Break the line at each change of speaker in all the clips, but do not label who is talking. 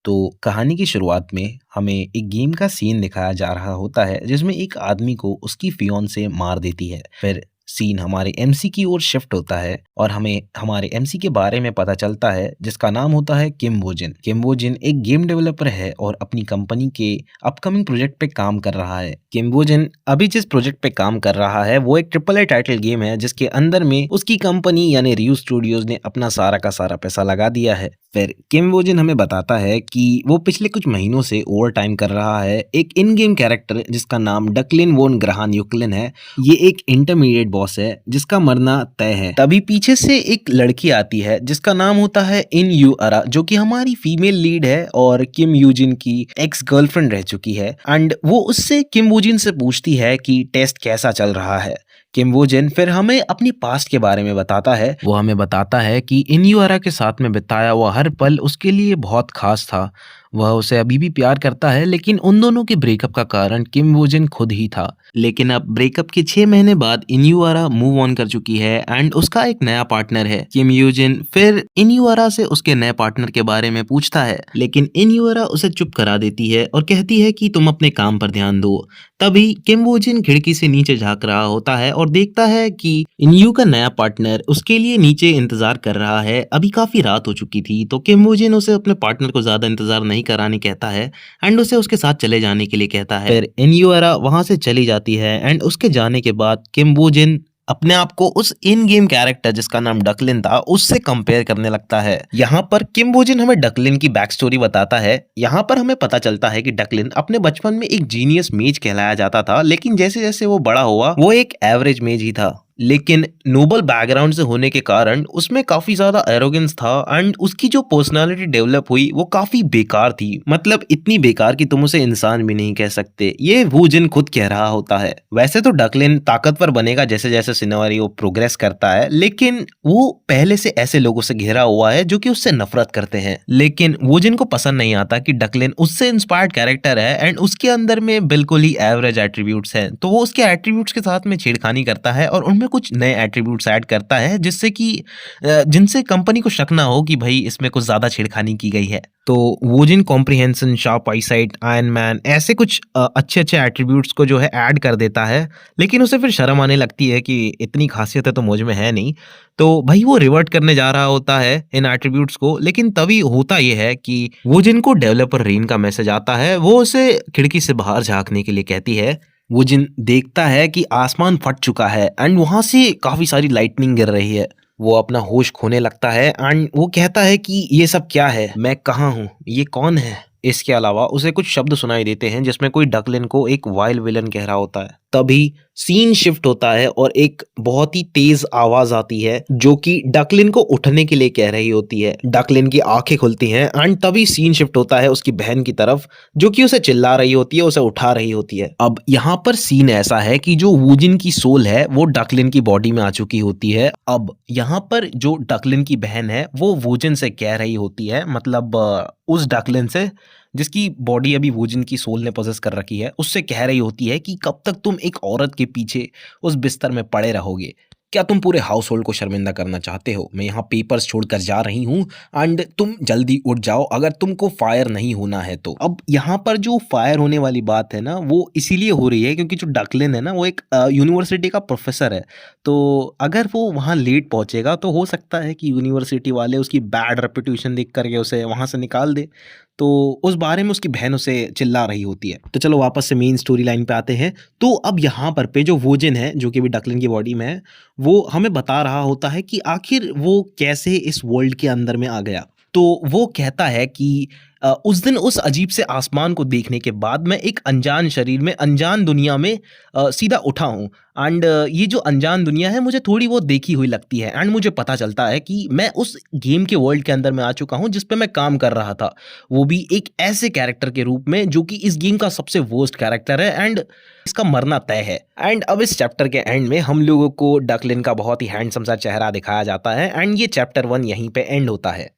तो कहानी की शुरुआत में हमें एक गेम का सीन दिखाया जा रहा होता है जिसमें एक आदमी को उसकी फियोंसे मार देती है। फिर सीन हमारे एमसी की ओर शिफ्ट होता है और हमें हमारे एमसी के बारे में पता चलता है जिसका नाम होता है किम वोजिन। किम वोजिन एक गेम डेवलपर है और अपनी कंपनी के अपकमिंग प्रोजेक्ट पे काम कर रहा है। किम वोजिन अभी जिस प्रोजेक्ट पे काम कर रहा है वो एक ट्रिपल ए टाइटल गेम है जिसके अंदर में उसकी कंपनी यानी रियो स्टूडियोज ने अपना सारा का सारा पैसा लगा दिया है। फिर किम वोजिन हमें बताता है कि वो पिछले कुछ महीनों से ओवर टाइम कर रहा है। एक इन गेम कैरेक्टर जिसका नाम डकलिन वोन ग्रहान युक्लिन है, ये एक इंटरमीडिएट बॉस है जिसका मरना तय है। तभी पीछे से एक लड़की आती है जिसका नाम होता है इन यू अरा, जो कि हमारी फीमेल लीड है और किम यूजिन की एक्स गर्लफ्रेंड रह चुकी है। एंड वो उससे किम वोजिन से पूछती है कि टेस्ट कैसा चल रहा है। किम वोजिन फिर हमें अपनी पास्ट के बारे में बताता है। वो हमें बताता है कि इन्युआरा के साथ में बिताया हुआ हर पल उसके लिए बहुत खास था। वह उसे अभी भी प्यार करता है, लेकिन उन दोनों के ब्रेकअप का कारण किम वोजिन खुद ही था। लेकिन अब ब्रेकअप के 6 महीने बाद इन्युआरा मूव ऑन कर चुकी है एंड उसका एक नया पार्टनर है। किम यूजिन फिर इन्युआरा से उसके नए पार्टनर के बारे में पूछता है, लेकिन इन्युआरा उसे चुप करा देती है और कहती है कि तुम अपने काम पर ध्यान दो। तभी किम वोजिन खिड़की से नीचे झांक रहा होता है और देखता है कि इन्यू का नया पार्टनर उसके लिए नीचे इंतजार कर रहा है। अभी काफी रात हो चुकी थी तो किम वोजिन उसे अपने पार्टनर को ज्यादा इंतजार नहीं कराने कहता है एंड उसे उसके साथ चले जाने के लिए कहता है। फिर इन्युआरा वहां से चली जाती है एंड उसके जाने के बाद किम वोजिन अपने आप को उस इन गेम कैरेक्टर जिसका नाम डकलिन था उससे कंपेयर करने लगता है। यहाँ पर किम वोजिन हमें डकलिन की बैक स्टोरी बताता है। यहाँ पर हमें पता चलता है कि डकलिन अपने बचपन में एक जीनियस मेज कहलाया जाता था, लेकिन जैसे जैसे वो बड़ा हुआ वो एक एवरेज मेज ही था। लेकिन नोबल बैकग्राउंड से होने के कारण उसमें काफी ज्यादा एरोगेंस था एंड उसकी जो पर्सनालिटी डेवलप हुई वो काफी बेकार थी। मतलब इतनी बेकार कि तुम उसे इंसान भी नहीं कह सकते, ये वूजिन खुद कह रहा होता है। वैसे तो डकलिन ताकतवर बनेगा जैसे जैसे सिनेरियो प्रोग्रेस करता है, लेकिन वो पहले से ऐसे लोगों से घेरा हुआ है जो कि उससे नफरत करते हैं। लेकिन वूजिन को पसंद नहीं आता कि डकलिन उससे इंस्पायर्ड कैरेक्टर है एंड उसके अंदर में बिल्कुल ही एवरेज एट्रीब्यूट्स हैं, तो वो उसके एट्रीब्यूट्स के साथ में छेड़खानी करता है और उनमें कुछ नए एट्रीब्यूट्स ऐड करता है जिससे कि जिनसे कंपनी को शक ना हो कि भाई इसमें कुछ ज्यादा छेड़खानी की गई है। तो vision comprehension, sharp eyesight, iron man, ऐसे कुछ अच्छे अच्छे एट्रीब्यूट्स को जो है ऐड कर देता है, लेकिन उसे फिर शर्म आने लगती है कि इतनी खासियत है तो मुझ में है नहीं। तो भाई वो रिवर्ट करने जा रहा होता है इन एट्रीब्यूट्स को, लेकिन तभी होता ये है कि वोजिन को डेवलपर रेन का मैसेज आता है। वो उसे खिड़की से बाहर झांकने के लिए कहती है। वोजिन देखता है कि आसमान फट चुका है एंड वहां से काफी सारी लाइटनिंग गिर रही है। वो अपना होश खोने लगता है एंड वो कहता है कि ये सब क्या है, मैं कहाँ हूँ, ये कौन है। इसके अलावा उसे कुछ शब्द सुनाई देते हैं जिसमें कोई डकलिन को एक वाइल्ड विलन कह रहा होता है। तभी सीन शिफ्ट होता है और एक बहुत ही तेज आवाज आती है जो कि डकलिन को उठने के लिए कह रही होती है। डकलिन की आंखें खुलती हैं एंड तभी सीन शिफ्ट होता है उसकी बहन की तरफ जो कि उसे चिल्ला रही होती है, उसे उठा रही होती है। अब यहाँ पर सीन ऐसा है कि जो वूजिन की सोल है वो डकलिन की बॉडी में आ चुकी होती है। अब यहाँ पर जो डकलिन की बहन है वो वूजिन से कह रही होती है, मतलब उस डकलिन से जिसकी बॉडी अभी वोजिन की सोल ने पोजेस कर रखी है, उससे कह रही होती है कि कब तक तुम एक औरत के पीछे उस बिस्तर में पड़े रहोगे। क्या तुम पूरे हाउस होल्ड को शर्मिंदा करना चाहते हो? मैं यहाँ पेपर्स छोड़कर जा रही हूँ एंड तुम जल्दी उठ जाओ अगर तुमको फायर नहीं होना है तो। अब यहाँ पर जो फायर होने वाली बात है ना वो इसीलिए हो रही है क्योंकि जो डकलिन है ना वो एक यूनिवर्सिटी का प्रोफेसर है। तो अगर वो वहाँ लेट पहुंचेगा तो हो सकता है कि यूनिवर्सिटी वाले उसकी बैड रेपुटेशन देख करके उसे वहां से निकाल दे। तो उस बारे में उसकी बहन उसे चिल्ला रही होती है। तो चलो वापस से मेन स्टोरी लाइन पे आते हैं। तो अब यहाँ पर पे जो वोजिन है जो कि भी डकलिन की बॉडी में है, वो हमें बता रहा होता है कि आखिर वो कैसे इस वर्ल्ड के अंदर में आ गया। तो वो कहता है कि उस दिन उस अजीब से आसमान को देखने के बाद मैं एक अनजान शरीर में अनजान दुनिया में सीधा उठा हूँ एंड ये जो अनजान दुनिया है मुझे थोड़ी बहुत देखी हुई लगती है एंड मुझे पता चलता है कि मैं उस गेम के वर्ल्ड के अंदर में आ चुका हूँ जिस पे मैं काम कर रहा था, वो भी एक ऐसे कैरेक्टर के रूप में जो कि इस गेम का सबसे वर्स्ट कैरेक्टर है एंड इसका मरना तय है। एंड अब इस चैप्टर के एंड में हम लोगों को डकलिन का बहुत ही हैंडसम सा चेहरा दिखाया जाता है एंड ये चैप्टर 1 यहीं पे एंड होता है।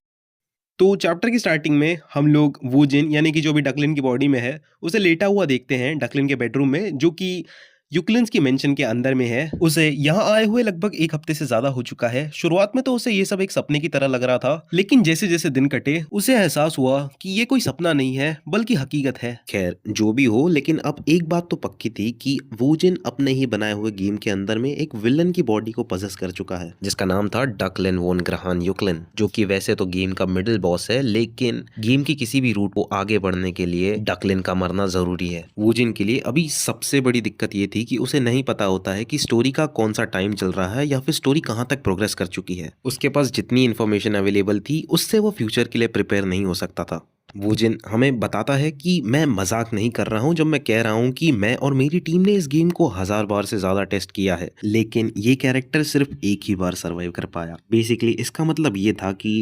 तो चैप्टर की स्टार्टिंग में हम लोग वूजिन यानी कि जो भी डकलिन की बॉडी में है उसे लेटा हुआ देखते हैं डकलिन के बेडरूम में, जो कि यूक्लिन्स की मेंशन के अंदर में है। उसे यहाँ आए हुए लगभग 1 हफ्ते से ज्यादा हो चुका है। शुरुआत में तो उसे ये सब एक सपने की तरह लग रहा था, लेकिन जैसे जैसे दिन कटे उसे एहसास हुआ कि ये कोई सपना नहीं है बल्कि हकीकत है।
खैर जो भी हो, लेकिन अब एक बात तो पक्की थी कि वोजिन अपने ही बनाए हुए गेम के अंदर में एक विलन की बॉडी को पजेस कर चुका है, जिसका नाम था डकलिन वोन ग्रहान यूक्लिन, जो कि वैसे तो गेम का मिडिल बॉस है, लेकिन गेम की किसी भी रूट को आगे बढ़ने के लिए डकलिन का मरना जरूरी है। वोजिन के लिए अभी सबसे बड़ी दिक्कत ये थी कि उसे नहीं पता होता है कि स्टोरी का कौन सा टाइम चल रहा है या फिर स्टोरी कहाँ तक प्रोग्रेस कर चुकी है। उसके पास जितनी इन्फॉर्मेशन अवेलेबल थी उससे वो फ्यूचर के लिए प्रिपेयर नहीं हो सकता था। वोजिन हमें बताता है कि मैं मजाक नहीं कर रहा हूं जब मैं कह रहा हूं कि मैं और मेरी टीम ने इस गेम को 1000 बार से ज्यादा टेस्ट किया है, लेकिन ये कैरेक्टर सिर्फ एक ही बार सरवाइव कर पाया। बेसिकली इसका मतलब ये था कि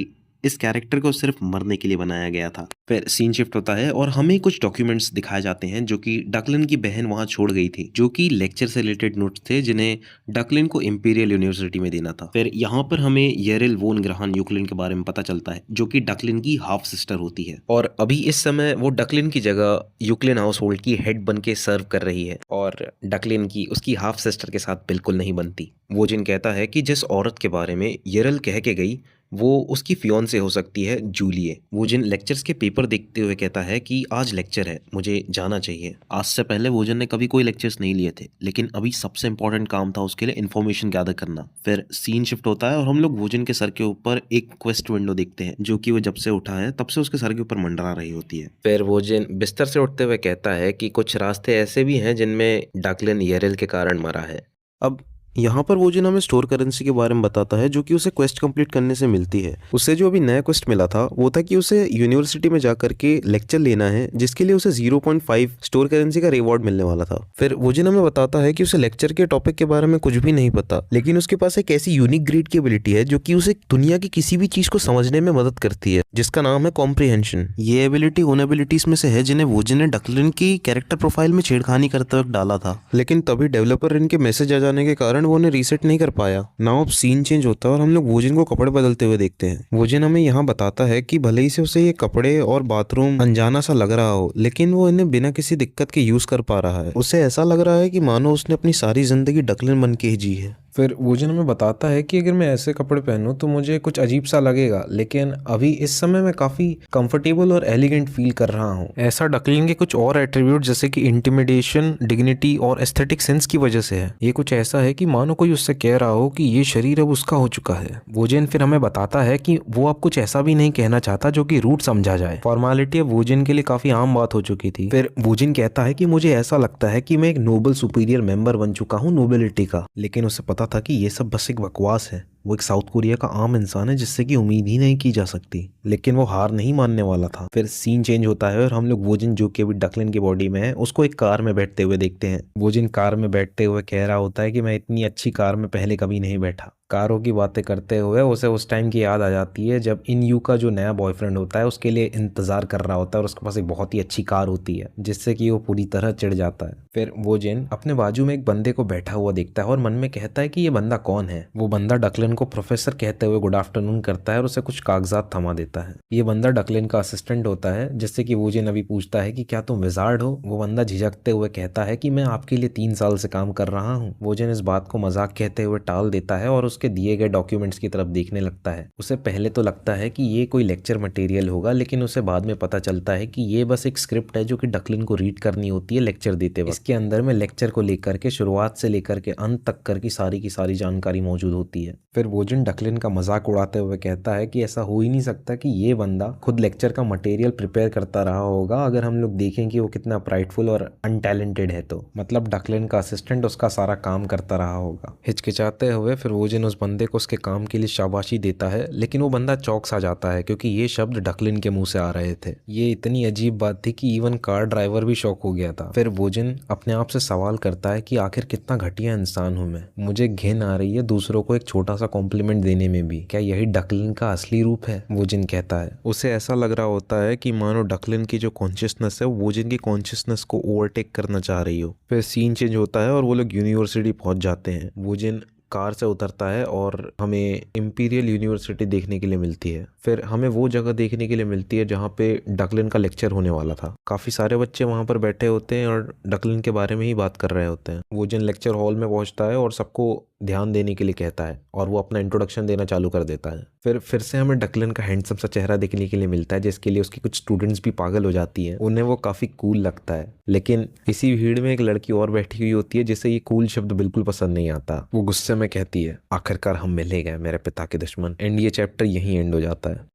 इस कैरेक्टर को सिर्फ मरने के लिए बनाया गया था। फिर सीन शिफ्ट होता है और हमें कुछ डॉक्यूमेंट्स दिखाए जाते हैं जो कि डकलिन की बहन वहां छोड़ गई थी, जो कि लेक्चर से रिलेटेड नोट्स थे जिन्हें डकलिन को इंपीरियल यूनिवर्सिटी में देना था। फिर यहाँ पर हमें येरिल वोन ग्रहान यूक्लिन के बारे में पता चलता है, जो कि डकलिन की हाफ सिस्टर होती है, और अभी इस समय वो डकलिन की जगह यूक्लिन हाउस होल्ड की हेड बन के सर्व कर रही है, और डकलिन की उसकी हाफ सिस्टर के साथ बिल्कुल नहीं बनती। वोजिन कहता है कि जिस औरत के बारे में येरिल कह के गई वो उसकी फियोंसे हो सकती है, जूलिए। वोजिन लेक्चर्स के पेपर देखते हुए कहता है कि आज लेक्चर है, मुझे जाना चाहिए। आज से पहले वोजिन ने कभी कोई लेक्चर्स नहीं लिए थे, लेकिन अभी सबसे इंपॉर्टेंट काम था उसके लिए इन्फॉर्मेशन गैदर करना। फिर सीन शिफ्ट होता है और हम लोग वोजिन के सर के ऊपर एक क्वेस्ट विंडो देखते हैं, जो कि वो जब से उठा है तब से उसके सर के ऊपर मंडरा रही होती है। फिर वोजिन बिस्तर से उठते हुए कहता है कि कुछ रास्ते ऐसे भी हैं जिनमें डकलिन येरिल के कारण मरा है। अब यहाँ पर वोजिन हमें स्टोर करेंसी के बारे में बताता है, जो कि उसे क्वेस्ट कंप्लीट करने से मिलती है। उसे जो अभी नया क्वेस्ट मिला था वो था कि उसे यूनिवर्सिटी में जाकर के लेक्चर लेना है, जिसके लिए उसे 0.5 स्टोर करेंसी का रिवॉर्ड मिलने वाला था। फिर वोजिन हमें बताता है कि उसे लेक्चर के टॉपिक के बारे में कुछ भी नहीं पता, लेकिन उसके पास एक ऐसी यूनिक ग्रेड की एबिलिटी है जो कि उसे दुनिया की किसी भी चीज को समझने में मदद करती है, जिसका नाम है कॉम्प्रिहेंशन। ये एबिलिटी उन एबिलिटीज में से है जिन्हें वोजिन ने डकलिन की कैरेक्टर प्रोफाइल में छेड़खानी करते वक्त डाला था, लेकिन तभी डेवलपर इनके मैसेज आ जाने के कारण वो उन्हें रीसेट नहीं कर पाया। नाउ अब सीन चेंज होता है और हम लोग वोजिन को कपड़े बदलते हुए देखते हैं। वोजिन हमें यहाँ बताता है कि भले ही से उसे ये कपड़े और बाथरूम अनजाना सा लग रहा हो, लेकिन वो इन्हें बिना किसी दिक्कत के यूज कर पा रहा है। उसे ऐसा लग रहा है कि मानो उसने अपनी सारी जिंदगी डकलिन बन के ही जी है।
फिर वोजिन हमें बताता है कि अगर मैं ऐसे कपड़े पहनूं तो मुझे कुछ अजीब सा लगेगा, लेकिन अभी इस समय मैं काफ़ी कंफर्टेबल और एलिगेंट फील कर रहा हूं। ऐसा डकलिन के कुछ और एट्रीब्यूट जैसे कि इंटिमिडेशन, डिग्निटी और एस्थेटिक सेंस की वजह से है। ये कुछ ऐसा है कि मानो कोई उससे कह रहा हो कि ये शरीर अब उसका हो चुका है। वोजिन फिर हमें बताता है कि वो अब कुछ ऐसा भी नहीं कहना चाहता जो कि रूट समझा जाए। फॉर्मेलिटी अब वोजिन के लिए काफ़ी आम बात हो चुकी थी। फिर वोजिन कहता है कि मुझे ऐसा लगता है कि मैं एक नोबल सुपीरियर मेंबर बन चुका हूँ नोबिलिटी का, लेकिन उसे पता था कि ये सब बस एक बकवास है। वो एक साउथ कोरिया का आम इंसान है जिससे कि उम्मीद ही नहीं की जा सकती, लेकिन वो हार नहीं मानने वाला था। फिर सीन चेंज होता है और हम लोग वोजिन, जो कि अभी डकलिन की बॉडी में है, उसको एक कार में बैठते हुए देखते हैं। वोजिन कार में बैठते हुए कह रहा होता है कि मैं इतनी अच्छी कार में पहले कभी नहीं बैठा। कारों की बातें करते हुए उसे उस टाइम की याद आ जाती है जब इन यू का जो नया बॉयफ्रेंड होता है उसके लिए इंतजार कर रहा होता है और उसके पास एक बहुत ही अच्छी कार होती है, जिससे कि वो पूरी तरह चिढ़ जाता है। फिर वोजिन अपने बाजू में एक बंदे को बैठा हुआ देखता है और मन में कहता है कि ये बंदा कौन है। वो बंदा डकलिन को प्रोफेसर कहते हुए गुड आफ्टरनून करता है और उसे कुछ कागजात थमा देता है। ये बंदा डकलिन का असिस्टेंट होता है, जिससे कि वोजिन अभी पूछता है कि क्या तुम विजार्ड हो। वो बंदा झिझकते हुए कहता है कि मैं आपके लिए 3 साल से काम कर रहा हूँ। वोजिन इस बात को मजाक कहते हुए टाल देता है और उसके दिए गए डॉक्यूमेंट्स की तरफ देखने लगता है। उसे पहले तो लगता है कि ये कोई लेक्चर मटेरियल होगा, लेकिन उसे बाद में पता चलता है कि ये बस एक स्क्रिप्ट है जो कि डकलिन को रीड करनी होती है लेक्चर देते वक्त। इसके अंदर में लेक्चर को लेकर के शुरुआत से लेकर के अंत तक की सारी जानकारी मौजूद होती है। फिर वोजिन डकलिन का मजाक उड़ाते हुए कहता है कि ऐसा हो ही नहीं सकता कि ये बंदा खुद लेक्चर का मटेरियल प्रिपेयर करता रहा होगा, अगर हम लोग देखें कि वो कितना प्राइडफुल और अनटैलेंटेड है तो। मतलब डकलिन का असिस्टेंट उसका सारा काम करता रहा होगा। हिचकिचाते हुए फिर वोजिन उस बंदे को उसके काम के लिए शाबाशी देता है, लेकिन वो बंदा चौंक सा जाता है क्योंकि ये शब्द डकलिन के मुंह से आ रहे थे। ये इतनी अजीब बात थी कि इवन कार ड्राइवर भी शॉक हो गया था। फिर वोजिन अपने आप से सवाल करता है कि आखिर कितना घटिया इंसान हूं मैं। मुझे घिन आ रही है दूसरों को एक छोटा सा कॉम्प्लीमेंट देने में भी। क्या यही डकलिन का असली रूप है? वोजिन कहता है। उसे ऐसा लग रहा होता है कि मानो डकलिन की जो कॉन्शियसनेस है वो वोजिन की कॉन्शियसनेस को ओवरटेक करना चाह रही हो। फिर सीन चेंज होता है और वो लोग यूनिवर्सिटी पहुंच जाते हैं। वोजिन कार से उतरता है और हमें इम्पीरियल यूनिवर्सिटी देखने के लिए मिलती है। फिर हमें वो जगह देखने के लिए मिलती है जहाँ पे डकलिन का लेक्चर होने वाला था। काफ़ी सारे बच्चे वहाँ पर बैठे होते हैं और डकलिन के बारे में ही बात कर रहे होते हैं। वो जिन लेक्चर हॉल में पहुँचता है और सबको ध्यान देने के लिए कहता है और वो अपना इंट्रोडक्शन देना चालू कर देता है। फिर से हमें डकलिन का हैंडसम सा चेहरा देखने के लिए मिलता है, जिसके लिए उसकी कुछ स्टूडेंट्स भी पागल हो जाती हैं। उन्हें वो काफ़ी कूल लगता है, लेकिन इसी भीड़ में एक लड़की और बैठी हुई होती है जिसे ये कूल शब्द बिल्कुल पसंद नहीं आता। वो गुस्से में कहती है, आखिरकार हम मिले गए मेरे पिता के दुश्मन। एंड ये चैप्टर यहीं एंड हो जाता है।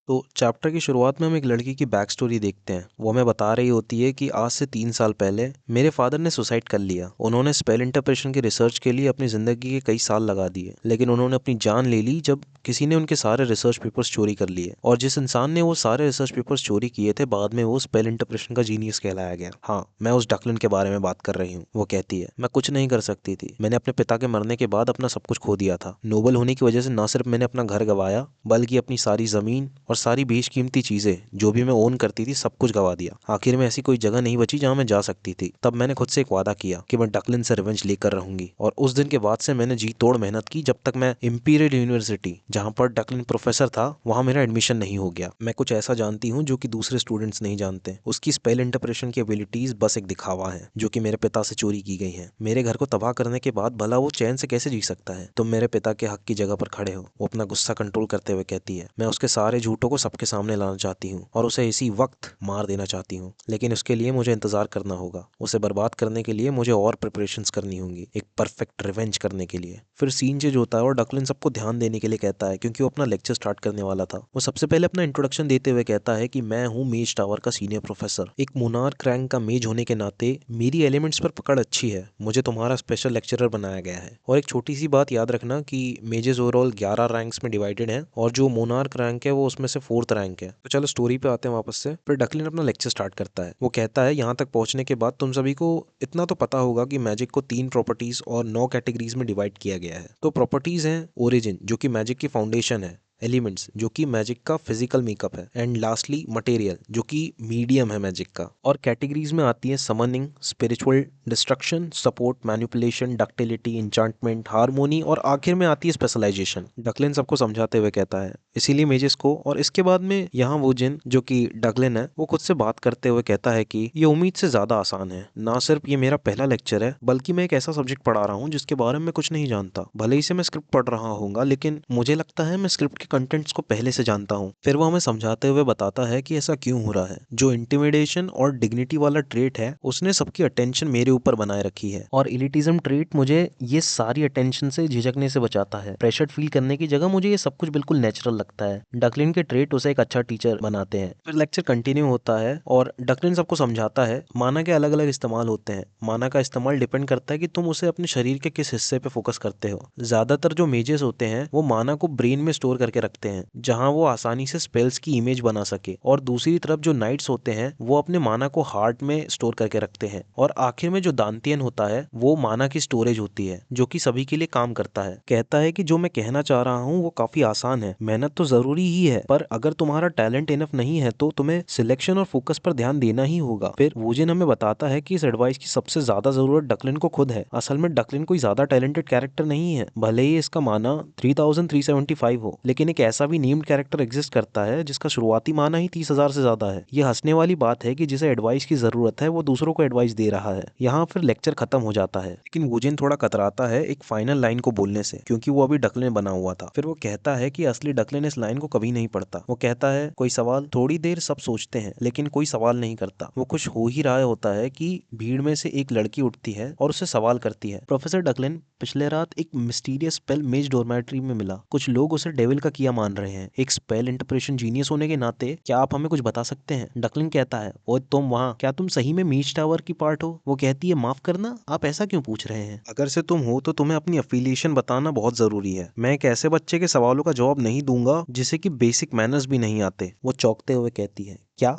तो चैप्टर की शुरुआत में हम एक लड़की की बैक स्टोरी देखते हैं। वो हमें बता रही होती है कि आज से 3 साल पहले मेरे फादर ने सुसाइड कर लिया। उन्होंने स्पेल इंटरप्रेशन की रिसर्च के लिए अपनी ज़िंदगी के कई साल लगा दिए, लेकिन उन्होंने अपनी जान ले ली जब किसी ने उनके सारे रिसर्च पेपर्स चोरी कर लिए। और जिस इंसान ने वो सारे रिसर्च पेपर्स चोरी किए थे, बाद में वो स्पेल इंटरप्रेशन का जीनियस कहलाया गया। हाँ, मैं उस डकलिन के बारे में बात कर रही हूँ। वो कहती है, मैं कुछ नहीं कर सकती थी। मैंने अपने पिता के मरने के बाद अपना सब कुछ खो दिया था। नोबल होने की वजह से ना सिर्फ मैंने अपना घर गंवाया, बल्कि अपनी सारी ज़मीन और सारी बेशकीमती चीजें जो भी मैं ओन करती थी सब कुछ गवा दिया। आखिर में ऐसी कोई जगह नहीं बची जहां मैं जा सकती थी। तब मैंने खुद से एक वादा किया कि मैं डकलिन से रिवेंज लेकर रहूंगी। और उस दिन के बाद से मैंने जी तोड़ मेहनत की जब तक मैं इंपीरियल यूनिवर्सिटी, जहां पर डकलिन प्रोफेसर था, वहां मेरा एडमिशन नहीं हो गया। मैं कुछ ऐसा जानती हूँ जो कि दूसरे स्टूडेंट्स नहीं जानते। उसकी स्पेल इंटरप्रेशन की एबिलिटीज बस एक दिखावा है जो कि मेरे पिता से चोरी की गई है। मेरे घर को तबाह करने के बाद भला वो चैन से कैसे जी सकता है? तुम मेरे पिता के हक की जगह पर खड़े हो। वो अपना गुस्सा कंट्रोल करते हुए कहती है, मैं उसके सारे झूठों को सबके सामने लाना चाहती हूँ और उसे इसी वक्त मार देना चाहती हूँ, लेकिन उसके लिए मुझे इंतजार करना होगा। उसे बर्बाद करने के लिए मुझे और प्रिपरेशंस करनी होंगी, एक परफेक्ट रिवेंज करने के लिए। फिर सीन चेंज होता है और डकलिन सबको ध्यान देने के लिए कहता है, क्योंकि वो अपना लेक्चर स्टार्ट करने वाला था। वो सबसे पहले अपना इंट्रोडक्शन देते हुए कहता है कि मैं हूँ मेज टावर का सीनियर प्रोफेसर। एक मोनार्क रैंक का मेज होने के नाते मेरी एलिमेंट्स पर पकड़ अच्छी है। मुझे तुम्हारा स्पेशल लेक्चरर बनाया गया है। और एक छोटी सी बात याद रखना कि मेजेस ओवरऑल 11 रैंक्स में डिवाइडेड है और जो मोनार्क रैंक है वो उसमें से 4th रैंक है। तो चलो स्टोरी पे आते हैं वापस से। फिर डकलिन अपना लेक्चर स्टार्ट करता है। वो कहता है, यहाँ तक पहुंचने के बाद तुम सभी को इतना तो पता होगा कि मैजिक को 3 प्रॉपर्टीज और 9 कैटेगरीज में डिवाइड किया गया है। तो प्रॉपर्टीज हैं ओरिजिन, जो कि मैजिक की फाउंडेशन है, एलिमेंट्स जो कि मैजिक का फिजिकल मेकअप है, एंड लास्टली मटेरियल जो कि मीडियम है मैजिक का। और कैटेगरीज में आती है summoning, spiritual, destruction, support, manipulation, ductility, enchantment, harmony और आखिर में आती है स्पेशलाइजेशन। डकलिन सबको समझाते हुए कहता है, इसीलिए मेजेस को। और इसके बाद में यहाँ वो जिन जो कि डकलिन है, वो खुद से बात करते हुए कहता है कि ये उम्मीद से ज्यादा आसान है। ना सिर्फ ये मेरा पहला लेक्चर है, बल्कि मैं एक ऐसा सब्जेक्ट पढ़ा रहा हूँ जिसके बारे में कुछ नहीं जानता। भले ही से मैं स्क्रिप्ट पढ़ रहा होगा, लेकिन मुझे लगता है मैं स्क्रिप्ट के कंटेंट्स को पहले से जानता हूँ। फिर वो हमें समझाते हुए बताता है कि ऐसा क्यों हो रहा है। जो इंटिमिडेशन और डिग्निटी वाला ट्रेट है, उसने सबकी अटेंशन मेरे ऊपर बनाए रखी है, और इलिटिज्म ट्रेट मुझे ये सारी अटेंशन से झिझकने से बचाता है। प्रेशर फील करने की जगह मुझे ये सब कुछ बिल्कुल नेचुरल लगता है। डकलिन के ट्रेट उसे एक अच्छा टीचर बनाते हैं। फिर लेक्चर कंटिन्यू होता है और डकलिन सबको समझाता है, माना के अलग अलग इस्तेमाल होते हैं। माना का इस्तेमाल डिपेंड करता है कि तुम उसे अपने शरीर के किस हिस्से पे फोकस करते हो। ज्यादातर जो मेजेस होते हैं वो माना को ब्रेन में स्टोर करके रखते हैं, जहां वो आसानी से स्पेल्स की इमेज बना सके। और दूसरी तरफ जो नाइट्स होते हैं वो अपने माना को हार्ट में स्टोर करके रखते हैं। और आखिर में जो दांतियन होता है वो माना की स्टोरेज होती है, जो कि सभी के लिए काम करता है। कहता है कि जो मैं कहना चाह रहा हूँ वो काफी आसान है। मेहनत तो जरूरी ही है, पर अगर तुम्हारा टैलेंट इनफ नहीं है तो तुम्हें सिलेक्शन और फोकस पर ध्यान देना ही होगा। फिर वोजिन हमें बताता है कि इस एडवाइस की सबसे ज्यादा जरूरत डकलिन को खुद है। असल में डकलिन कोई ज्यादा टैलेंटेड कैरेक्टर नहीं है, भले ही इसका माना 3375 हो, लेकिन एक ऐसा भी नेम्ड कैरेक्टर एग्जिस्ट करता है जिसका शुरुआती माना ही 30,000 से ज्यादा है। ये हंसने वाली बात है कि जिसे एडवाइस की जरूरत है वो दूसरों को एडवाइस दे रहा है। यहाँ फिर लेक्चर खत्म हो जाता है, लेकिन वोजिन थोड़ा कतराता है एक फाइनल लाइन को बोलने से, क्योंकि वो अभी डकलिन बना हुआ था। फिर वो कहता है कि असली डकलिन इस लाइन को कभी नहीं पढ़ता। वो कहता है, कोई सवाल? थोड़ी देर सब सोचते हैं, लेकिन कोई सवाल नहीं करता। वो खुश हो ही रहा होता है कि भीड़ में से एक लड़की उठती है और उससे सवाल करती है, प्रोफेसर डकलिन, पिछले रात एक मिस्टीरियस स्पेल मेज डॉर्मेट्री में मिला। कुछ लोग उसे डेविल का किया मान रहे हैं। एक स्पेल इंटरप्रेशन जीनियस होने के नाते क्या आप हमें कुछ बता सकते हैं? डकलिन कहता है, ओ तुम वहाँ, क्या तुम सही में मेज टावर की पार्ट हो? वो कहती है, माफ करना, आप ऐसा क्यों पूछ रहे हैं? अगर से तुम हो तो तुम्हें अपनी अफिलिएशन बताना बहुत जरूरी है। मैं एक ऐसे बच्चे के सवालों का जवाब नहीं दूंगा जिसे कि बेसिक मैनर्स भी नहीं आते। वो चौंकते हुए कहती है, क्या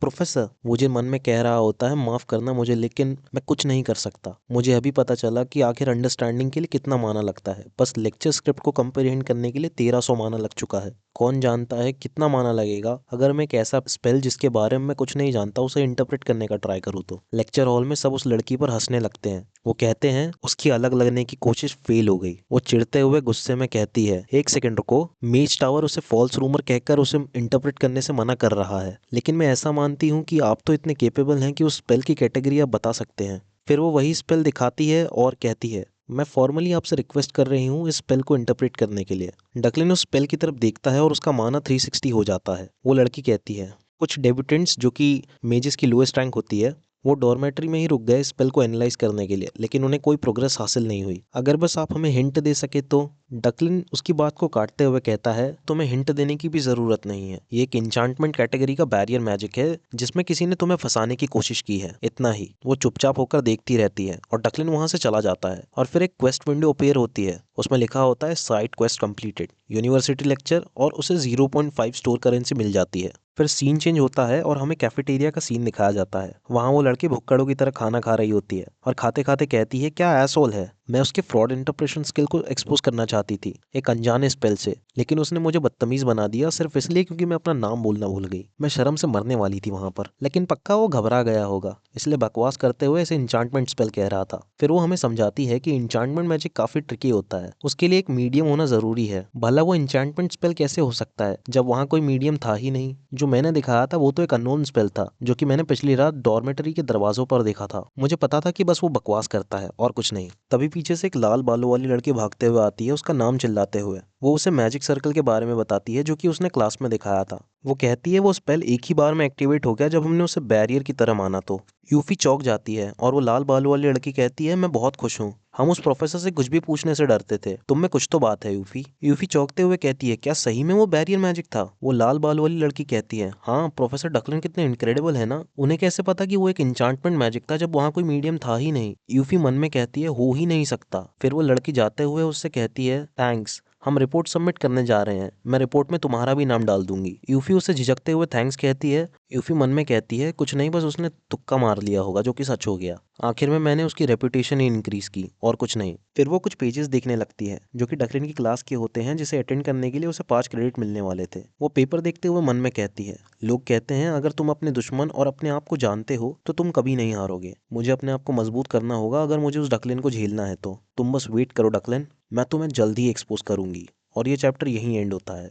प्रोफेसर, मुझे मन में कह रहा होता है माफ करना मुझे, लेकिन मैं कुछ नहीं कर सकता। मुझे अभी पता चला कि आखिर अंडरस्टैंडिंग के लिए कितना माना लगता है। बस लेक्चर स्क्रिप्ट को कंप्रीहेंड करने के लिए 1300 माना लग चुका है। कौन जानता है कितना माना लगेगा अगर मैं एक ऐसा स्पेल जिसके बारे में मैं कुछ नहीं जानता उसे इंटरप्रेट करने का ट्राई करूँ तो। लेक्चर हॉल में सब उस लड़की पर हंसने लगते हैं। वो कहते हैं उसकी अलग लगने की कोशिश फेल हो गई। वो चिढ़ते हुए गुस्से में कहती है, एक सेकंड रुको, मेज टावर उसे फॉल्स रूमर कहकर उसे इंटरप्रेट करने से मना कर रहा है, लेकिन मैं ऐसा मानती हूँ कि आप तो इतने केपेबल हैं कि उस स्पेल की कैटेगरी आप बता सकते हैं। फिर वो वही स्पेल दिखाती है और कहती है, मैं फॉर्मली आपसे रिक्वेस्ट कर रही हूँ इस स्पेल को इंटरप्रेट करने के लिए। डकलिन उस स्पेल की तरफ देखता है और उसका माना 360 हो जाता है। वो लड़की कहती है, कुछ डेब्यूटेंट्स जो कि मेजेस की लोएस्ट रैंक होती है, वो डॉर्मेट्री में ही रुक गए स्पेल को एनालाइज करने के लिए, लेकिन उन्हें कोई प्रोग्रेस हासिल नहीं हुई। अगर बस आप हमें हिंट दे सके तो। डकलिन उसकी बात को काटते हुए कहता है, तुम्हें हिंट देने की भी जरूरत नहीं है। ये एक इंचांटमेंट कैटेगरी का बैरियर मैजिक है जिसमें किसी ने तुम्हें फंसाने की कोशिश की है, इतना ही। वो चुपचाप होकर देखती रहती है और डकलिन वहां से चला जाता है। और फिर एक क्वेस्ट विंडो अपीयर होती है। उसमें लिखा होता है side quest completed, university lecture, और उसे 0.5 स्टोर करेंसी मिल जाती है। फिर सीन चेंज होता है और हमें कैफेटेरिया का सीन दिखाया जाता है। वहाँ वो लड़की भुक्कड़ों की तरह खाना खा रही होती है और खाते खाते कहती है, क्या एसोल है। मैं उसके फ्रॉड इंटरप्रेशन स्किल को एक्सपोज करना चाहती थी एक अनजाने स्पेल से, लेकिन उसने मुझे बदतमीज बना दिया सिर्फ इसलिए क्योंकि मैं अपना नाम बोलना भूल गई। मैं शर्म से मरने वाली थी वहां पर, लेकिन पक्का वो घबरा गया होगा, इसलिए बकवास करते हुए इसे इंचांटमेंट स्पेल कह रहा था। फिर वो हमें समझाती है कि इंचांटमेंट मैजिक काफी ट्रिकी होता है, उसके लिए एक मीडियम होना जरूरी है। भला वो इंचांटमेंट स्पेल कैसे हो सकता है जब वहाँ कोई मीडियम था ही नहीं। जो मैंने दिखाया था वो तो एक अननोन स्पेल था जो कि मैंने पिछली रात डॉर्मेटरी के दरवाजों पर देखा था। मुझे पता था कि बस वो बकवास करता है और कुछ नहीं। तभी पीछे से एक लाल बालों वाली लड़की भागते हुए आती है, उसका नाम चिल्लाते हुए। वो उसे मैजिक सर्कल के बारे में बताती है जो कि उसने क्लास में दिखाया था। वो कहती है वो स्पेल एक ही बार में एक्टिवेट हो गया जब हमने उसे बैरियर की तरह माना तो। यूफी चौंक जाती है और वो लाल बालों वाली लड़की कहती है, मैं बहुत खुश हूँ। हम उस प्रोफेसर से कुछ भी पूछने से डरते थे, तुम में कुछ तो बात है यूफी। यूफी चौंकते हुए कहती है, क्या सही में वो बैरियर मैजिक था। वो लाल बालों वाली लड़की कहती है, हाँ, प्रोफेसर डकलिन कितने इनक्रेडिबल है ना, उन्हें कैसे पता कि वो एक इंचांटमेंट मैजिक था जब वहाँ कोई मीडियम था ही नहीं। यूफी मन में कहती है, हो ही नहीं सकता। फिर वो लड़की जाते हुए उससे कहती है, थैंक्स, हम रिपोर्ट सबमिट करने जा रहे हैं, मैं रिपोर्ट में तुम्हारा भी नाम डाल दूंगी। यूफी उसे झिझकते हुए थैंक्स कहती है। यूफी मन में कहती है, कुछ नहीं, बस उसने तुक्का मार लिया होगा जो कि सच हो गया। आखिर में मैंने उसकी रेपुटेशन ही इंक्रीज की और कुछ नहीं। फिर वो कुछ पेजेस देखने लगती है जो कि डकलिन की क्लास के होते हैं, जिसे अटेंड करने के लिए उसे 5 क्रेडिट मिलने वाले थे। वो पेपर देखते हुए मन में कहती है, लोग कहते हैं अगर तुम अपने दुश्मन और अपने आप को जानते हो तो तुम कभी नहीं हारोगे। मुझे अपने आप को मजबूत करना होगा अगर मुझे उस डकलिन को झेलना है तो। तुम बस वेट करो डकलिन, मैं तुम्हें जल्द ही एक्सपोज करूंगी। और ये चैप्टर यहीं एंड होता है।